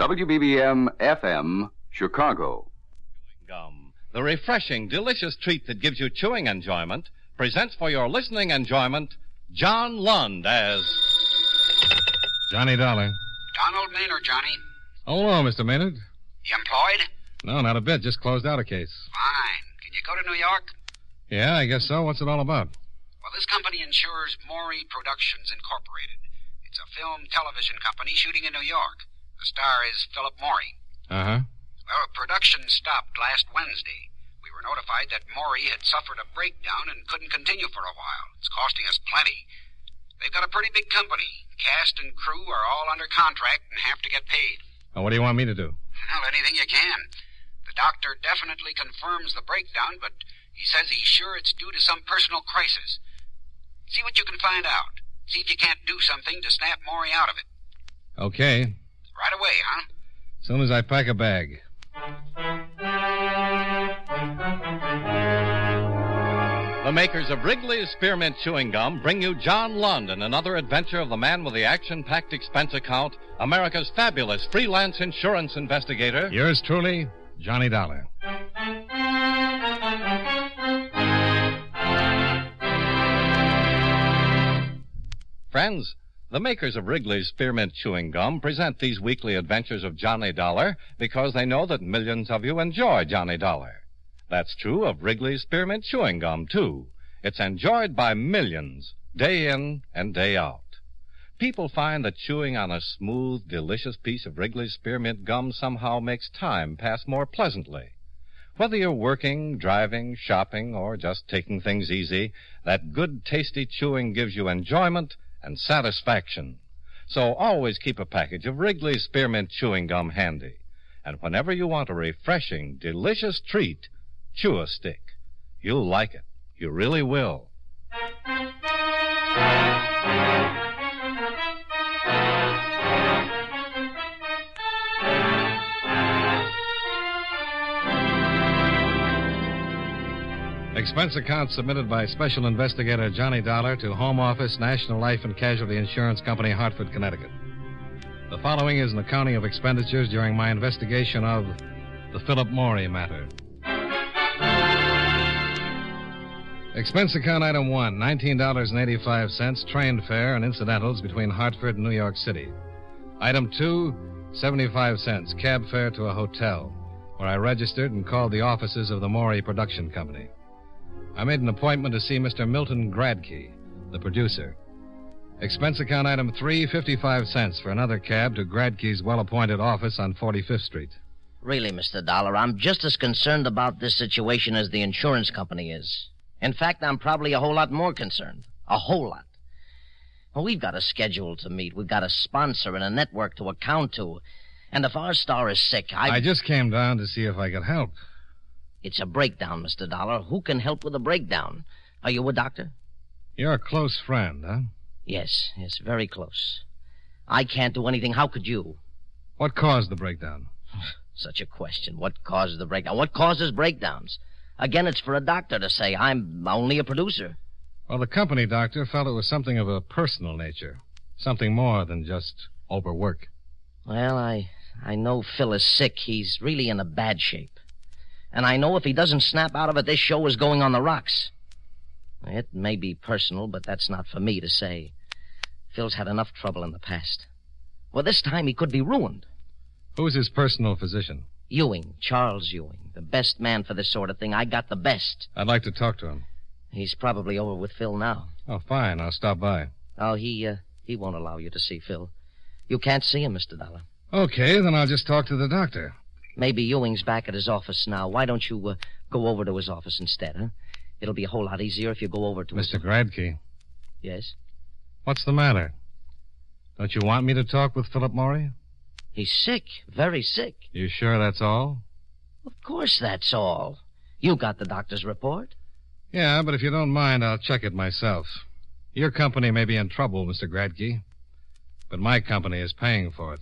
WBBM FM, Chicago. Gum, the refreshing, delicious treat that gives you chewing enjoyment, presents for your listening enjoyment John Lund as Johnny Dollar. Donald Maynard, Johnny. Oh, hello, Mr. Maynard. You employed? No, not a bit. Just closed out a case. Fine. Can you go to New York? Yeah, I guess so. What's it all about? Well, this company insures Morey Productions Incorporated. It's a film television company shooting in New York. The star is Philip Morey. Uh-huh. Well, production stopped last Wednesday. We were notified that Morey had suffered a breakdown and couldn't continue for a while. It's costing us plenty. They've got a pretty big company. Cast and crew are all under contract and have to get paid. Well, what do you want me to do? Well, anything you can. The doctor definitely confirms the breakdown, but he says he's sure it's due to some personal crisis. See what you can find out. See if you can't do something to snap Morey out of it. Okay. Right away, huh? As soon as I pack a bag. the makers of Wrigley's Spearmint Chewing Gum bring you John Lund in another adventure of the man with the action-packed expense account, America's fabulous freelance insurance investigator. Yours truly, Johnny Dollar. Friends, the makers of Wrigley's Spearmint Chewing Gum present these weekly adventures of Johnny Dollar because they know that millions of you enjoy Johnny Dollar. That's true of Wrigley's Spearmint Chewing Gum, too. It's enjoyed by millions, day in and day out. People find that chewing on a smooth, delicious piece of Wrigley's Spearmint Gum somehow makes time pass more pleasantly. Whether you're working, driving, shopping, or just taking things easy, that good, tasty chewing gives you enjoyment and satisfaction. So always keep a package of Wrigley's Spearmint Chewing Gum handy. And whenever you want a refreshing, delicious treat, chew a stick. You'll like it. You really will. Expense account submitted by Special Investigator Johnny Dollar to Home Office, National Life and Casualty Insurance Company, Hartford, Connecticut. The following is an accounting of expenditures during my investigation of the Philip Morey matter. Expense account item 1, $19.85, train fare and incidentals between Hartford and New York City. Item 2, 75 cents, cab fare to a hotel, where I registered and called the offices of the Morey Production Company. I made an appointment to see Mr. Milton Gradke, the producer. Expense account item 3, 55 cents for another cab to Gradke's well-appointed office on 45th Street. Really, Mr. Dollar, I'm just as concerned about this situation as the insurance company is. In fact, I'm probably a whole lot more concerned. A whole lot. Well, we've got a schedule to meet. We've got a sponsor and a network to account to. And if our star is sick, I just came down to see if I could help. It's a breakdown, Mr. Dollar. Who can help with a breakdown? Are you a doctor? You're a close friend, huh? Yes, very close. I can't do anything. How could you? What caused the breakdown? Such a question. What causes the breakdown? What causes breakdowns? Again, it's for a doctor to say. I'm only a producer. Well, the company doctor felt it was something of a personal nature. Something more than just overwork. Well, I know Phil is sick. He's really in a bad shape. And I know if he doesn't snap out of it, this show is going on the rocks. It may be personal, but that's not for me to say. Phil's had enough trouble in the past. Well, this time he could be ruined. Who's his personal physician? Ewing, Charles Ewing. The best man for this sort of thing. I got the best. I'd like to talk to him. He's probably over with Phil now. Oh, fine. I'll stop by. Oh, he won't allow you to see Phil. You can't see him, Mr. Dollar. Okay, then I'll just talk to the doctor. Maybe Ewing's back at his office now. Why don't you go over to his office instead, huh? It'll be a whole lot easier if you go over to Mr. Gradke. Yes? What's the matter? Don't you want me to talk with Philip Morey? He's sick. Very sick. You sure that's all? Of course that's all. You got the doctor's report? Yeah, but if you don't mind, I'll check it myself. Your company may be in trouble, Mr. Gradke, but my company is paying for it.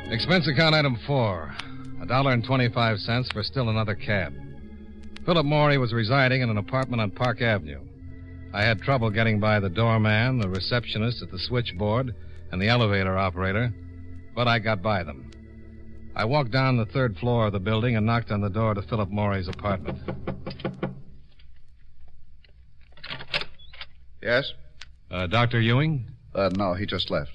Expense account item 4, $1.25 for still another cab. Philip Morey was residing in an apartment on Park Avenue. I had trouble getting by the doorman, the receptionist at the switchboard, and the elevator operator, but I got by them. I walked down the third floor of the building and knocked on the door to Philip Morey's apartment. Yes? Dr. Ewing? No, he just left.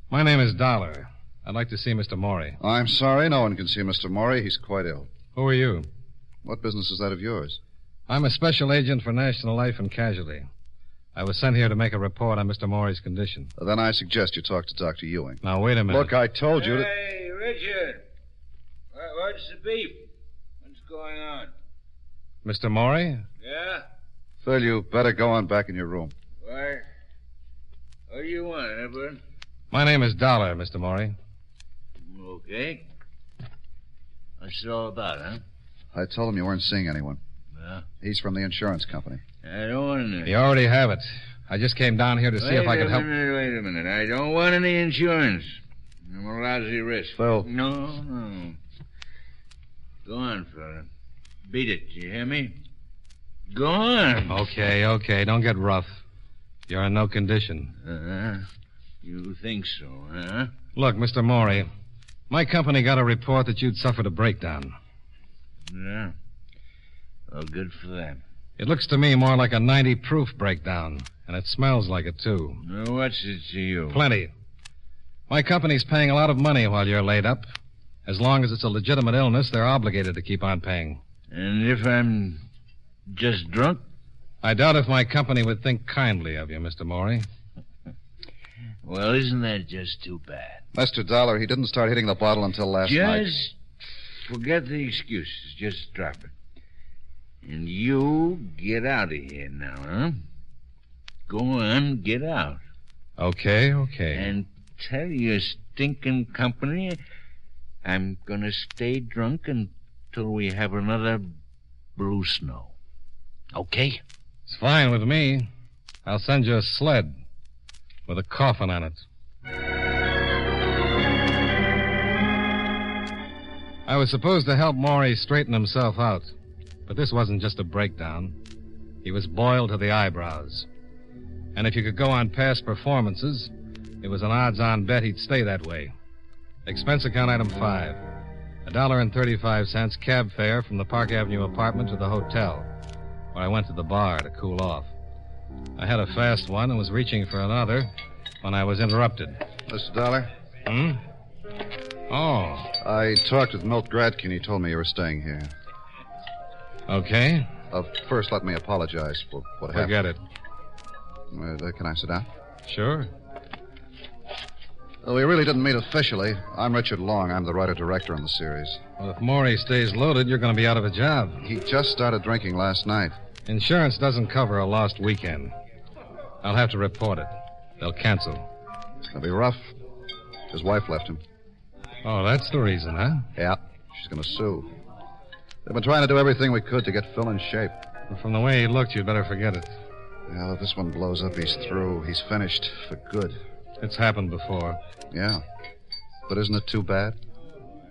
My name is Dollar. I'd like to see Mr. Morey. I'm sorry, no one can see Mr. Morey. He's quite ill. Who are you? What business is that of yours? I'm a special agent for National Life and Casualty. I was sent here to make a report on Mr. Morey's condition. Then I suggest you talk to Dr. Ewing. Now, wait a minute. Look, I told you to... Hey, Richard. What's the beef? What's going on? Mr. Morey? Yeah? Phil, you better go on back in your room. Why? What do you want, Edward? My name is Dollar, Mr. Morey. Okay. What's it all about, huh? I told him you weren't seeing anyone. Well, He's from the insurance company. I don't want any. You already have it. I just came down here to see if I could help. Wait a minute. I don't want any insurance. I'm a lousy risk. Phil. No. Go on, fella. Beat it, you hear me? Go on. Okay. Don't get rough. You're in no condition. You think so, huh? Look, Mr. Morey, my company got a report that you'd suffered a breakdown. Yeah. Well, good for them. It looks to me more like a 90-proof breakdown, and it smells like it, too. Now, what's it to you? Plenty. My company's paying a lot of money while you're laid up. As long as it's a legitimate illness, they're obligated to keep on paying. And if I'm just drunk? I doubt if my company would think kindly of you, Mr. Morey. Well, isn't that just too bad? Mr. Dollar, he didn't start hitting the bottle until last night. Just forget the excuses. Just drop it. And you get out of here now, huh? Go on, get out. Okay. And tell your stinking company I'm going to stay drunk until we have another blue snow. Okay? It's fine with me. I'll send you a sled with a coffin on it. I was supposed to help Morey straighten himself out, but this wasn't just a breakdown. He was boiled to the eyebrows. And if you could go on past performances, it was an odds-on bet he'd stay that way. Expense account item 5. $1.35 cab fare from the Park Avenue apartment to the hotel, where I went to the bar to cool off. I had a fast one and was reaching for another when I was interrupted. Mr. Dollar? Oh. I talked with Milt Gradkin. He told me you were staying here. Okay. First, let me apologize for what happened. Forget it. Can I sit down? Sure. We really didn't meet officially. I'm Richard Long. I'm the writer-director on the series. Well, if Morey stays loaded, you're going to be out of a job. He just started drinking last night. Insurance doesn't cover a lost weekend. I'll have to report it. They'll cancel. It's going to be rough. His wife left him. Oh, that's the reason, huh? Yeah. She's going to sue. They've been trying to do everything we could to get Phil in shape. Well, from the way he looked, you'd better forget it. Well, if this one blows up, he's through. He's finished for good. It's happened before. Yeah. But isn't it too bad?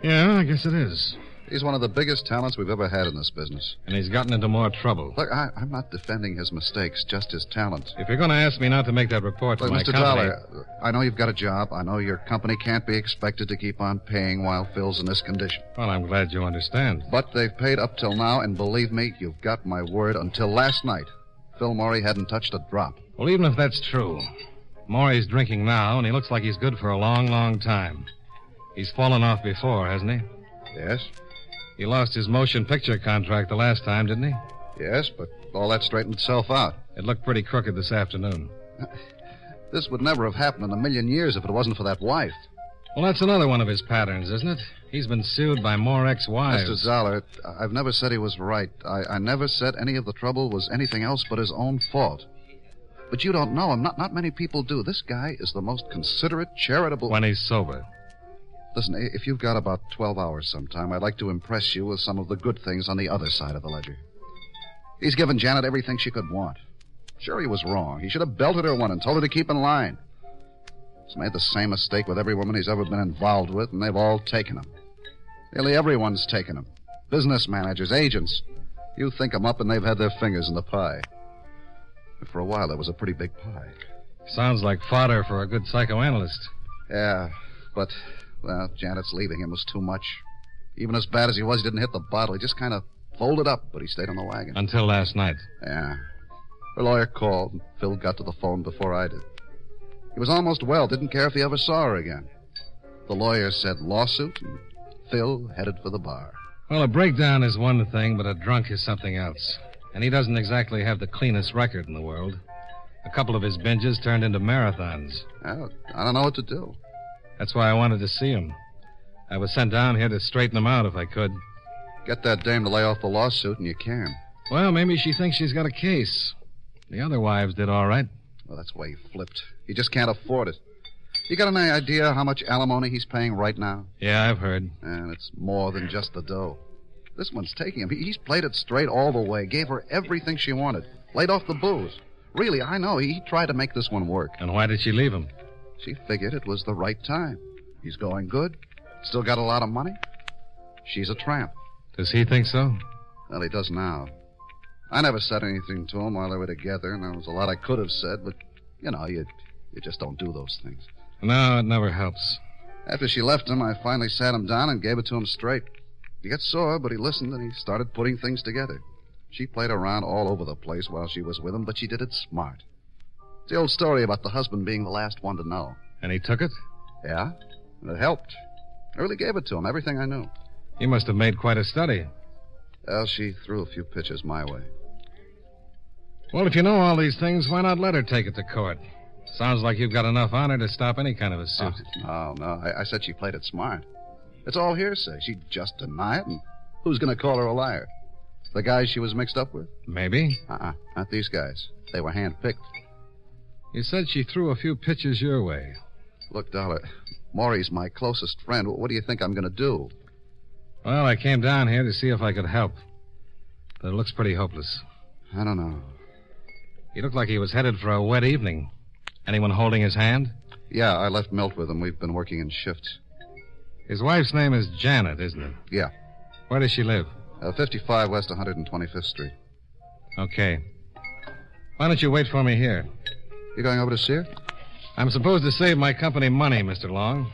Yeah, I guess it is. He's one of the biggest talents we've ever had in this business. And he's gotten into more trouble. Look, I'm not defending his mistakes, just his talent. If you're going to ask me not to make that report to Look, my Mr. company... Dollar, I know you've got a job. I know your company can't be expected to keep on paying while Phil's in this condition. Well, I'm glad you understand. But they've paid up till now, and believe me, you've got my word. Until last night, Phil Morey hadn't touched a drop. Well, even if that's true, Morey's drinking now, and he looks like he's good for a long, long time. He's fallen off before, hasn't he? Yes? He lost his motion picture contract the last time, didn't he? Yes, but all that straightened itself out. It looked pretty crooked this afternoon. This would never have happened in a million years if it wasn't for that wife. Well, that's another one of his patterns, isn't it? He's been sued by more ex-wives. Mr. Zoller, I've never said he was right. I never said any of the trouble was anything else but his own fault. But you don't know him. Not many people do. This guy is the most considerate, charitable... When he's sober. Listen, if you've got about 12 hours sometime, I'd like to impress you with some of the good things on the other side of the ledger. He's given Janet everything she could want. Sure, he was wrong. He should have belted her one and told her to keep in line. He's made the same mistake with every woman he's ever been involved with, and they've all taken him. Nearly everyone's taken him. Business managers, agents. You think them up, and they've had their fingers in the pie. For a while, there was a pretty big pie. Sounds like fodder for a good psychoanalyst. Yeah, but, well, Janet's leaving him was too much. Even as bad as he was, he didn't hit the bottle. He just kind of folded up, but he stayed on the wagon. Until last night. Yeah. Her lawyer called, and Phil got to the phone before I did. He was almost well, didn't care if he ever saw her again. The lawyer said lawsuit, and Phil headed for the bar. Well, a breakdown is one thing, but a drunk is something else. And he doesn't exactly have the cleanest record in the world. A couple of his binges turned into marathons. Well, I don't know what to do. That's why I wanted to see him. I was sent down here to straighten him out if I could. Get that dame to lay off the lawsuit, and you can. Well, maybe she thinks she's got a case. The other wives did all right. Well, that's why he flipped. He just can't afford it. You got any idea how much alimony he's paying right now? Yeah, I've heard. And it's more than just the dough. This one's taking him. He's played it straight all the way. Gave her everything she wanted. Laid off the booze. Really, I know. He tried to make this one work. And why did she leave him? She figured it was the right time. He's going good. Still got a lot of money. She's a tramp. Does he think so? Well, he does now. I never said anything to him while they were together, and there was a lot I could have said, but, you just don't do those things. No, it never helps. After she left him, I finally sat him down and gave it to him straight. He got sore, but he listened, and he started putting things together. She played around all over the place while she was with him, but she did it smart. It's the old story about the husband being the last one to know. And he took it? Yeah, and it helped. I really gave it to him, everything I knew. He must have made quite a study. Well, she threw a few pitches my way. Well, if you know all these things, why not let her take it to court? Sounds like you've got enough on her to stop any kind of a suit. Oh, no. I said she played it smart. It's all hearsay. She'd just deny it, and who's going to call her a liar? The guys she was mixed up with? Maybe. Not these guys. They were hand-picked. You said she threw a few pitches your way. Look, Dollar, Morey's my closest friend. What do you think I'm going to do? Well, I came down here to see if I could help. But it looks pretty hopeless. I don't know. He looked like he was headed for a wet evening. Anyone holding his hand? Yeah, I left Milt with him. We've been working in shifts. His wife's name is Janet, isn't it? Yeah. Where does she live? 55 West 125th Street. Okay. Why don't you wait for me here? You going over to see her? I'm supposed to save my company money, Mr. Long.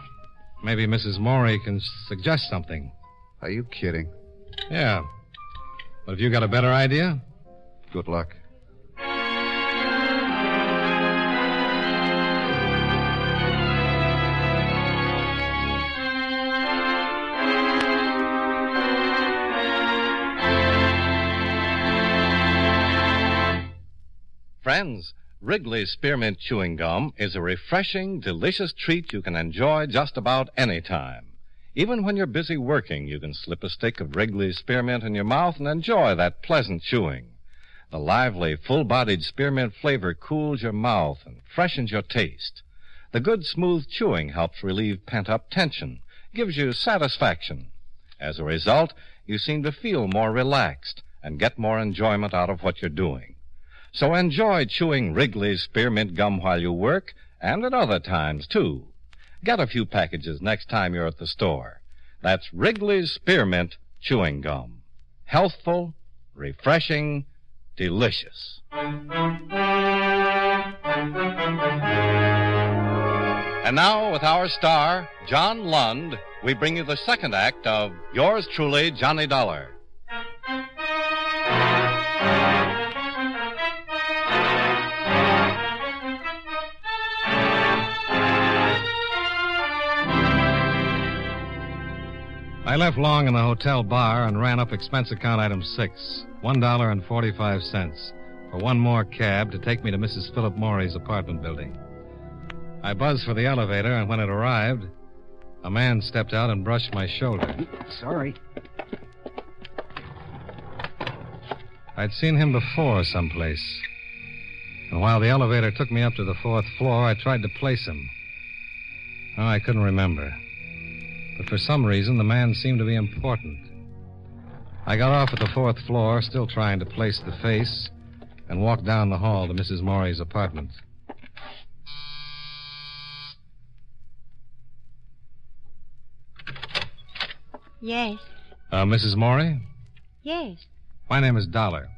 Maybe Mrs. Morey can suggest something. Are you kidding? Yeah. But have you got a better idea? Good luck. Friends, Wrigley's Spearmint Chewing Gum is a refreshing, delicious treat you can enjoy just about any time. Even when you're busy working, you can slip a stick of Wrigley's Spearmint in your mouth and enjoy that pleasant chewing. The lively, full-bodied spearmint flavor cools your mouth and freshens your taste. The good, smooth chewing helps relieve pent-up tension, gives you satisfaction. As a result, you seem to feel more relaxed and get more enjoyment out of what you're doing. So enjoy chewing Wrigley's Spearmint Gum while you work, and at other times, too. Get a few packages next time you're at the store. That's Wrigley's Spearmint Chewing Gum. Healthful, refreshing, delicious. And now, with our star, John Lund, we bring you the second act of Yours Truly, Johnny Dollar. I left Long in the hotel bar and ran up expense account item 6, $1.45, for one more cab to take me to Mrs. Philip Morey's apartment building. I buzzed for the elevator, and when it arrived, a man stepped out and brushed my shoulder. Sorry. I'd seen him before someplace. And while the elevator took me up to the 4th floor, I tried to place him. Oh, I couldn't remember. But for some reason, the man seemed to be important. I got off at the 4th floor, still trying to place the face, and walked down the hall to Mrs. Morey's apartment. Yes. Mrs. Morey? Yes. My name is Dollar.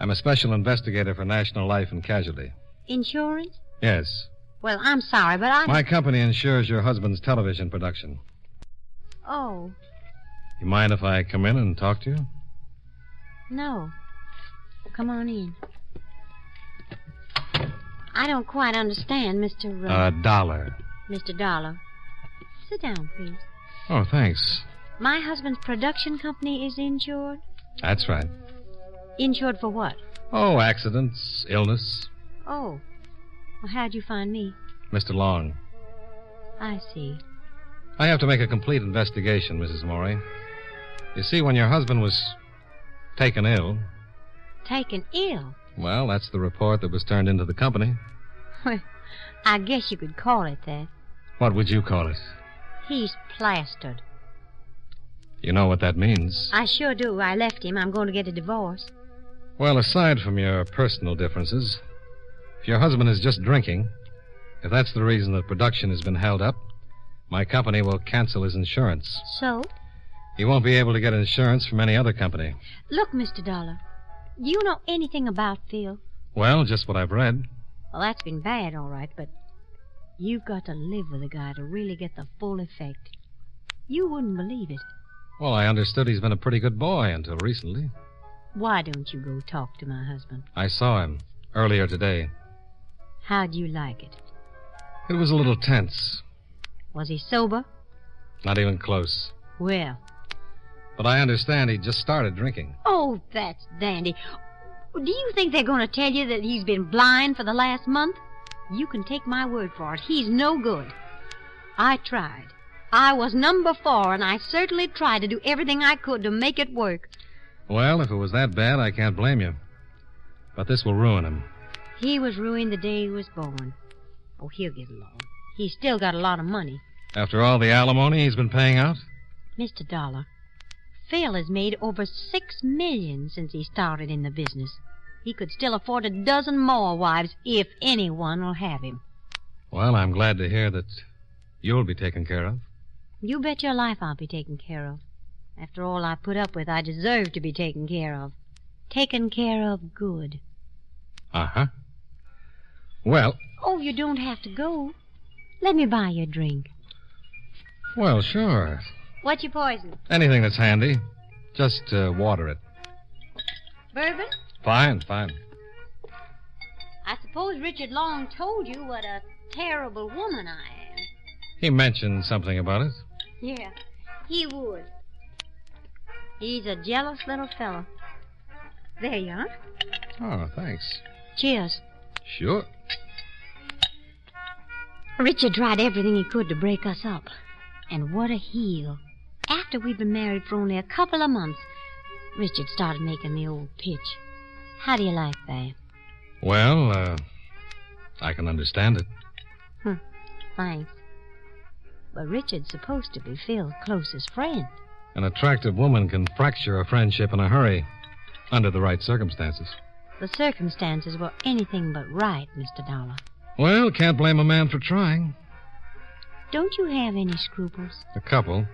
I'm a special investigator for National Life and Casualty. Insurance? Yes. Well, I'm sorry, but My company insures your husband's television production. Oh, You mind if I come in and talk to you? no. Come on in. I don't quite understand, Mr. $1. Mr. Dollar. Sit down, please. Oh, thanks. My husband's production company is insured? That's right. Insured for what? Oh, accidents, illness. Oh. Well, how'd you find me? Mr. Long. I see. I have to make a complete investigation, Mrs. Morey. You see, when your husband was taken ill... Taken ill? Well, that's the report that was turned into the company. Well, I guess you could call it that. What would you call it? He's plastered. You know what that means. I sure do. I left him. I'm going to get a divorce. Well, aside from your personal differences, if your husband is just drinking, if that's the reason that production has been held up, my company will cancel his insurance. So? He won't be able to get insurance from any other company. Look, Mr. Dollar, do you know anything about Phil? Well, just what I've read. Well, that's been bad, all right, but you've got to live with a guy to really get the full effect. You wouldn't believe it. Well, I understood he's been a pretty good boy until recently. Why don't you go talk to my husband? I saw him earlier today. How'd you like it? It was a little tense. Was he sober? Not even close. Well. But I understand he just started drinking. Oh, that's dandy. Do you think they're going to tell you that he's been blind for the last month? You can take my word for it. He's no good. I tried. I was number 4, and I certainly tried to do everything I could to make it work. Well, if it was that bad, I can't blame you. But this will ruin him. He was ruined the day he was born. Oh, he'll get along. He's still got a lot of money. After all the alimony he's been paying out? Mr. Dollar, Phil has made over $6 million since he started in the business. He could still afford a dozen more wives if anyone will have him. Well, I'm glad to hear that you'll be taken care of. You bet your life I'll be taken care of. After all I put up with, I deserve to be taken care of. Taken care of good. Uh-huh. Well... Oh, you don't have to go. Let me buy you a drink. Well, sure. What's your poison? Anything that's handy. Just water it. Bourbon? Fine. I suppose Richard Long told you what a terrible woman I am. He mentioned something about it. Yeah, he would. He's a jealous little fellow. There you are. Oh, thanks. Cheers. Sure. Richard tried everything he could to break us up. And what a heel. After we'd been married for only a couple of months, Richard started making the old pitch. How do you like that? Well, I can understand it. Thanks. But Richard's supposed to be Phil's closest friend. An attractive woman can fracture a friendship in a hurry, under the right circumstances. The circumstances were anything but right, Mr. Dollar. Well, can't blame a man for trying. Don't you have any scruples? A couple.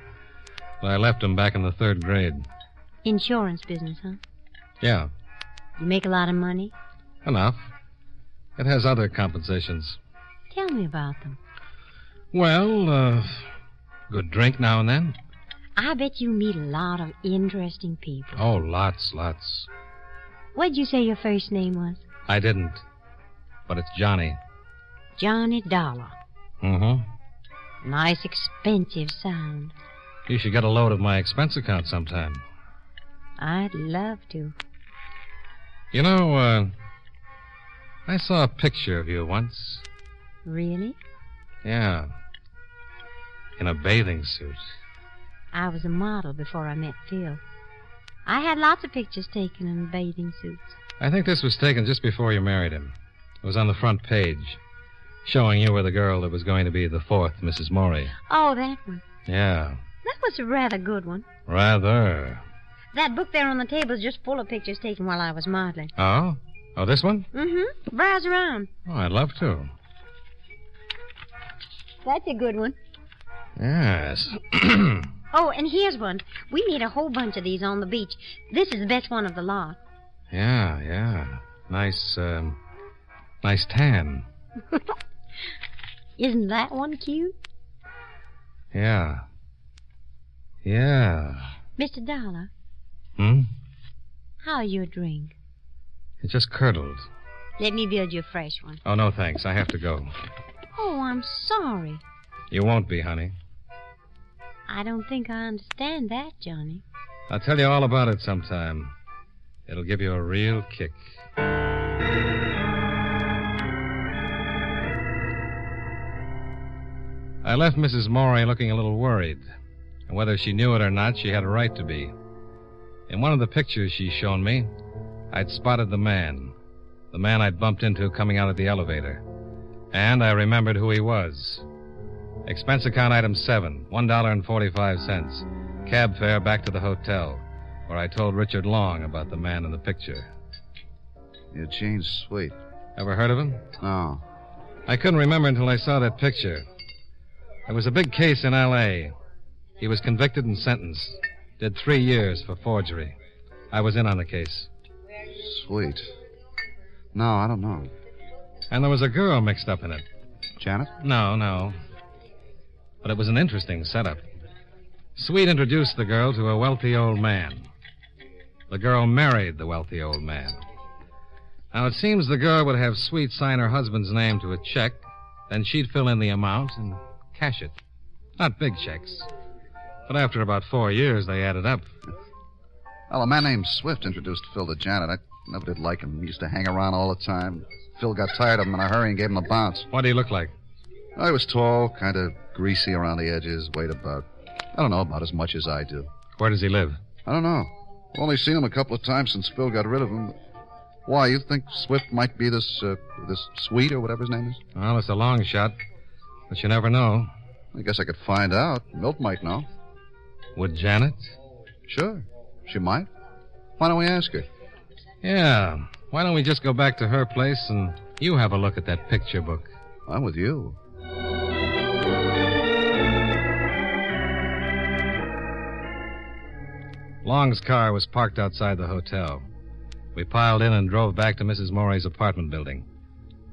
But I left them back in the 3rd grade. Insurance business, huh? Yeah. You make a lot of money? Enough. It has other compensations. Tell me about them. Well, good drink now and then. I bet you meet a lot of interesting people. Oh, lots. What'd you say your first name was? I didn't. But it's Johnny. Johnny Dollar. Mm-hmm. Nice, expensive sound. You should get a load of my expense account sometime. I'd love to. You know, I saw a picture of you once. Really? Yeah. In a bathing suit. I was a model before I met Phil. I had lots of pictures taken in bathing suits. I think this was taken just before you married him. It was on the front page, showing you were the girl that was going to be the 4th Mrs. Morey. Oh, that one. Yeah. That was a rather good one. Rather. That book there on the table is just full of pictures taken while I was modeling. Oh? Oh, this one? Mm-hmm. Browse around. Oh, I'd love to. That's a good one. Yes. Oh, and here's one. We made a whole bunch of these on the beach. This is the best one of the lot. Yeah. Nice tan. Isn't that one cute? Yeah. Mr. Dollar, Hmm? how's your drink? It just curdled. Let me build you a fresh one. Oh, no, thanks. I have to go. Oh, I'm sorry. You won't be, honey. I don't think I understand that, Johnny. I'll tell you all about it sometime. It'll give you a real kick. I left Mrs. Morey looking a little worried. And whether she knew it or not, she had a right to be. In one of the pictures she's shown me, I'd spotted the man I'd bumped into coming out of the elevator. And I remembered who he was. Expense account item 7, $1.45. Cab fare back to the hotel, where I told Richard Long about the man in the picture. Eugene Sweet. Ever heard of him? No. I couldn't remember until I saw that picture. There was a big case in L.A. He was convicted and sentenced. Did 3 years for forgery. I was in on the case. Sweet. No, I don't know. And there was a girl mixed up in it. Janet? No. But it was an interesting setup. Sweet introduced the girl to a wealthy old man. The girl married the wealthy old man. Now, it seems the girl would have Sweet sign her husband's name to a check, then she'd fill in the amount and cash it. Not big checks. But after about 4 years, they added up. Well, a man named Swift introduced Phil to Janet. I never did like him. He used to hang around all the time. Phil got tired of him in a hurry and gave him a bounce. What did he look like? I was tall, kind of greasy around the edges, weighed about, I don't know, about as much as I do. Where does he live? I don't know. I've only seen him a couple of times since Phil got rid of him. Why, you think Swift might be this Sweet or whatever his name is? Well, it's a long shot, but you never know. I guess I could find out. Milt might know. Would Janet? Sure. She might. Why don't we ask her? Yeah. Why don't we just go back to her place and you have a look at that picture book? I'm with you. Long's car was parked outside the hotel. We piled in and drove back to Mrs. Morey's apartment building.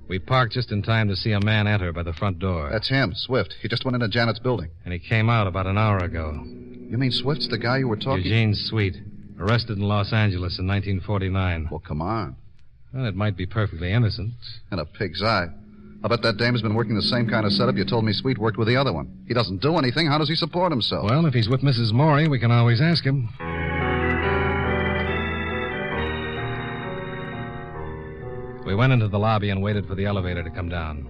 We parked just in time to see a man enter by the front door. That's him, Swift. He just went into Janet's building. And he came out about an hour ago. You mean Swift's the guy you were talking... Eugene Sweet, arrested in Los Angeles in 1949. Well, come on. Well, it might be perfectly innocent. In a pig's eye. I bet that dame has been working the same kind of setup you told me Sweet worked with the other one. He doesn't do anything. How does he support himself? Well, if he's with Mrs. Morey, we can always ask him. We went into the lobby and waited for the elevator to come down.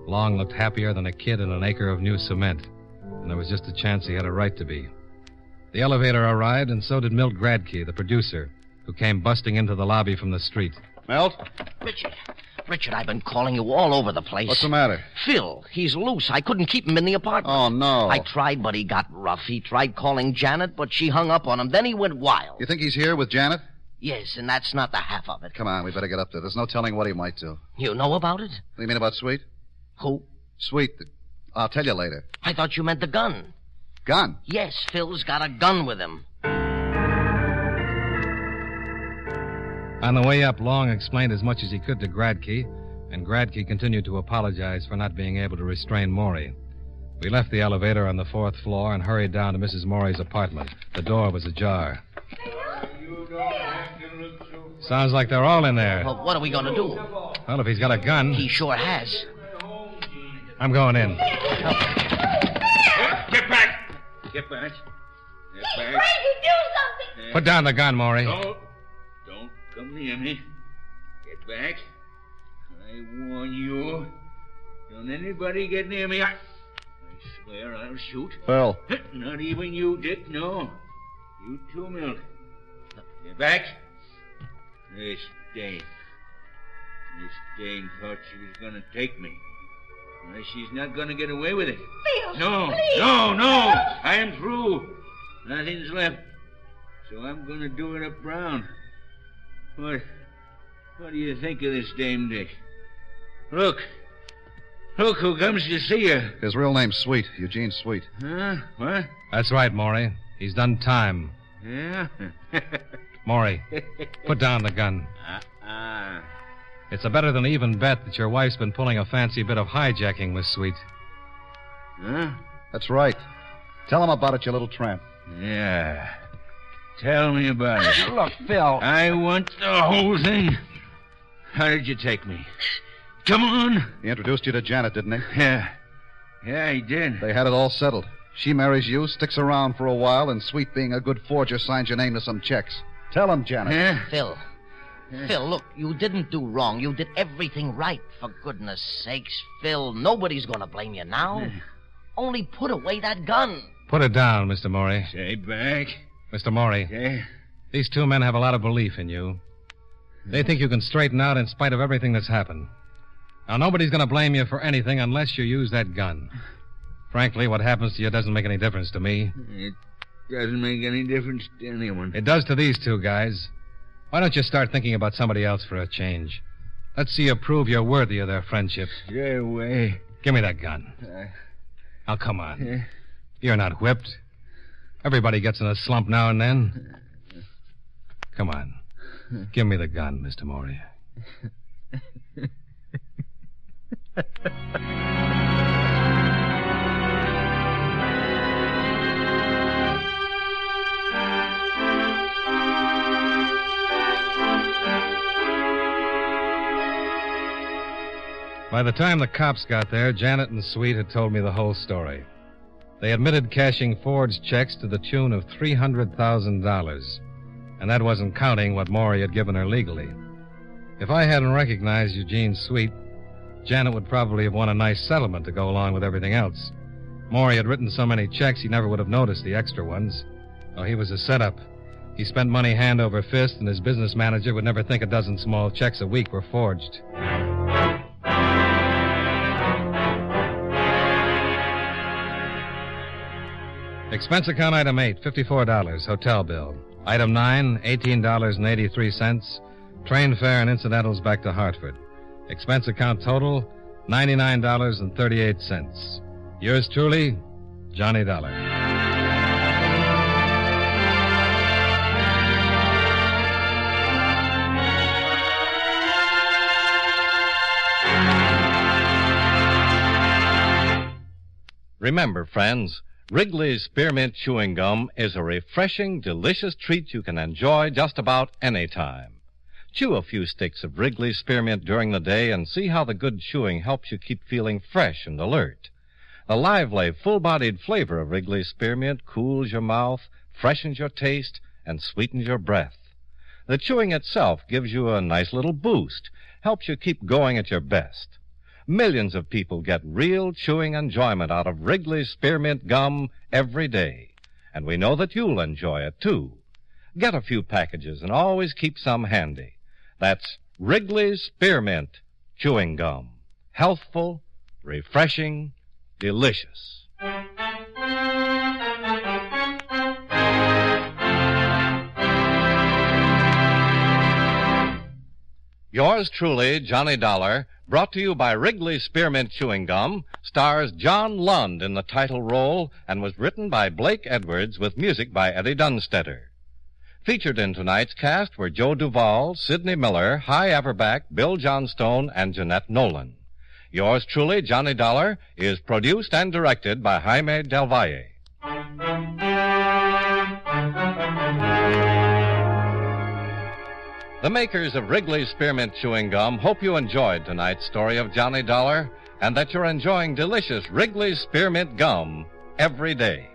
Long looked happier than a kid in an acre of new cement, and there was just a chance he had a right to be. The elevator arrived, and so did Milt Gradke, the producer, who came busting into the lobby from the street. Milt? Richard, I've been calling you all over the place. What's the matter? Phil, he's loose. I couldn't keep him in the apartment. Oh, no. I tried, but he got rough. He tried calling Janet, but she hung up on him. Then he went wild. You think he's here with Janet? Yes, and that's not the half of it. Come on, we better get up there. There's no telling what he might do. You know about it? What do you mean about Sweet? Who? Sweet. I'll tell you later. I thought you meant the gun. Gun? Yes, Phil's got a gun with him. On the way up, Long explained as much as he could to Gradke, and Gradke continued to apologize for not being able to restrain Morey. We left the elevator on the 4th floor and hurried down to Mrs. Morey's apartment. The door was ajar. Sounds like they're all in there. Well, what are we going to do? Well, if he's got a gun... He sure has. I'm going in. Get back! Get back. Get back. Crazy, do something! Put down the gun, Morey. Don't come near me. Get back. I warn you. Don't anybody get near me. I swear I'll shoot. Phil. Not even you, Dick, no. You too, Milt. Get back. This dame thought she was going to take me. Well, she's not going to get away with it. Phil, No. I am through. Nothing's left. So I'm going to do it up brown. What do you think of this dame, Dick? Look who comes to see you. His real name's Sweet, Eugene Sweet. Huh? What? That's right, Morey. He's done time. Yeah? Morey, put down the gun. It's a better than even bet that your wife's been pulling a fancy bit of hijacking, Miss Sweet. Huh? That's right. Tell him about it, you little tramp. Yeah. Tell me about it. Look, Phil. I want the whole thing. How did you take me? Come on. He introduced you to Janet, didn't he? Yeah, he did. They had it all settled. She marries you, sticks around for a while, and Sweet, being a good forger, signs your name to some checks. Tell him, Janet. Yeah? Phil. Phil, look, you didn't do wrong. You did everything right, for goodness sakes. Phil, nobody's going to blame you now. Only put away that gun. Put it down, Mr. Morey. Say back. Mr. Morey, Yeah? these two men have a lot of belief in you. They think you can straighten out in spite of everything that's happened. Now, nobody's going to blame you for anything unless you use that gun. Frankly, what happens to you doesn't make any difference to me. It doesn't make any difference to anyone. It does to these two guys. Why don't you start thinking about somebody else for a change? Let's see you prove you're worthy of their friendship. Stay away. Give me that gun. Now, come on. Yeah. You're not whipped. Everybody gets in a slump now and then. Come on. Give me the gun, Mr. Morey. By the time the cops got there, Janet and Sweet had told me the whole story. They admitted cashing forged checks to the tune of $300,000. And that wasn't counting what Morey had given her legally. If I hadn't recognized Eugene Sweet, Janet would probably have won a nice settlement to go along with everything else. Morey had written so many checks he never would have noticed the extra ones. Oh, he was a setup. He spent money hand over fist, and his business manager would never think a dozen small checks a week were forged. Expense account item 8, $54, hotel bill. Item 9, $18.83, train fare and incidentals back to Hartford. Expense account total, $99.38. Yours truly, Johnny Dollar. Remember, friends, Wrigley's Spearmint Chewing Gum is a refreshing, delicious treat you can enjoy just about any time. Chew a few sticks of Wrigley's Spearmint during the day and see how the good chewing helps you keep feeling fresh and alert. The lively, full-bodied flavor of Wrigley's Spearmint cools your mouth, freshens your taste, and sweetens your breath. The chewing itself gives you a nice little boost, helps you keep going at your best. Millions of people get real chewing enjoyment out of Wrigley's Spearmint Gum every day. And we know that you'll enjoy it, too. Get a few packages and always keep some handy. That's Wrigley's Spearmint Chewing Gum. Healthful, refreshing, delicious. Yours truly, Johnny Dollar, brought to you by Wrigley's Spearmint Chewing Gum, stars John Lund in the title role and was written by Blake Edwards with music by Eddie Dunstetter. Featured in tonight's cast were Joe Duvall, Sidney Miller, Hy Averback, Bill Johnstone, and Jeanette Nolan. Yours truly, Johnny Dollar, is produced and directed by Jaime Del Valle. The makers of Wrigley's Spearmint Chewing Gum hope you enjoyed tonight's story of Johnny Dollar and that you're enjoying delicious Wrigley's Spearmint Gum every day.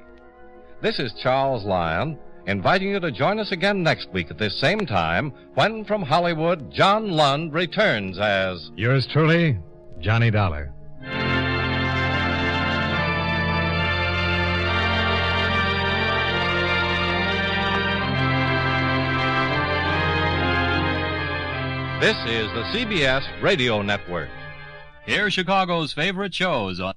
This is Charles Lyon, inviting you to join us again next week at this same time when, from Hollywood, John Lund returns as... Yours truly, Johnny Dollar. This is the CBS Radio Network. Hear Chicago's favorite shows on